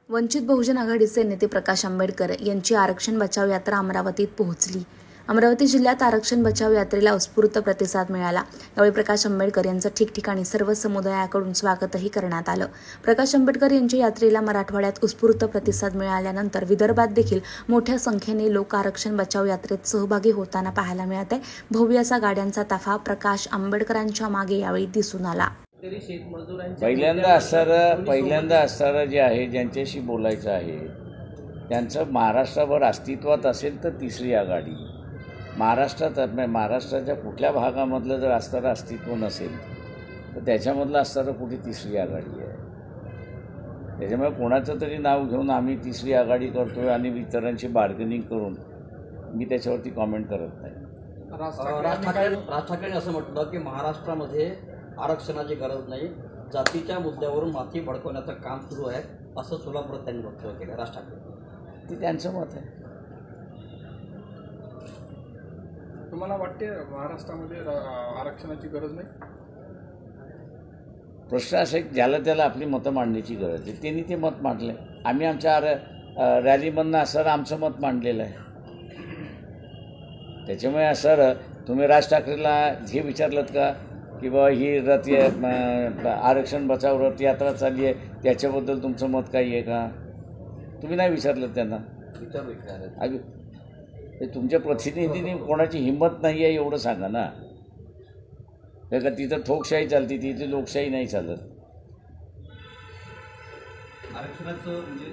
वंचित बहुजन आघाडीचे नेते प्रकाश आंबेडकर यांची आरक्षण बचाव यात्रा अमरावतीत पोहोचली। अमरावती जिल्ह्यात आरक्षण बचाव यात्रेला उत्स्फूर्त प्रतिसाद मिळाला। यावेळी प्रकाश आंबेडकर यांचं ठिकठिकाणी सर्व समुदायाकडून स्वागतही करण्यात आलं। प्रकाश आंबेडकर यांच्या यात्रेला मराठवाड्यात उत्स्फूर्त प्रतिसाद मिळाल्यानंतर विदर्भात देखील मोठ्या संख्येने लोक आरक्षण बचाव यात्रेत सहभागी होताना पाहायला मिळत आहे। भव्य असा गाड्यांचा ताफा प्रकाश आंबेडकरांच्या मागे यावेळी दिसून आला। पहिल्यांदा असणारं जे आहे ज्यांच्याशी बोलायचं आहे त्यांचं महाराष्ट्रभर अस्तित्वात असेल तर तिसरी आघाडी, महाराष्ट्राच्या कुठल्या भागामधलं जर असणारं अस्तित्व नसेल तर त्याच्यामधलं असणारं कुठे तिसरी आघाडी आहे। त्याच्यामुळे कोणाचं तरी नाव घेऊन आम्ही तिसरी आघाडी करतोय आणि इतरांची बार्गेनिंग करून मी त्याच्यावरती कॉमेंट करत नाही। राज ठाकरेंनी असं म्हटलं की महाराष्ट्रामध्ये आरक्षणाची गरज नाही, जातीच्या मुद्द्यावरून माती भडकवण्याचं काम सुरू आहे, असं सोलापुरात त्यांनी वक्तव्य केलं। राज ठाकरे ते त्यांचं मत आहे। तुम्हाला वाटते महाराष्ट्रामध्ये आरक्षणाची गरज नाही? प्रश्न असा आहे ज्याला त्याला आपली मतं मांडण्याची गरज आहे, त्यांनी ते मत मांडलं आहे। आम्ही आमच्या रॅलीमधनं असं आमचं मत मांडलेलं आहे। त्याच्यामुळे असं तुम्ही राज ठाकरेला हे विचारलं का की बाबा ही आरक्षण बचाव रथ यात्रा चालली आहे त्याच्याबद्दल तुमचं मत काही आहे का? तुम्ही नाही विचारलं त्यांना? विचारू ते तुमच्या प्रतिनिधीने कोणाची हिंमत नाही आहे एवढं सांगा ना। का तिथं ठोकशाही चालते, तिथे लोकशाही नाही चालत। आरक्षणाचं म्हणजे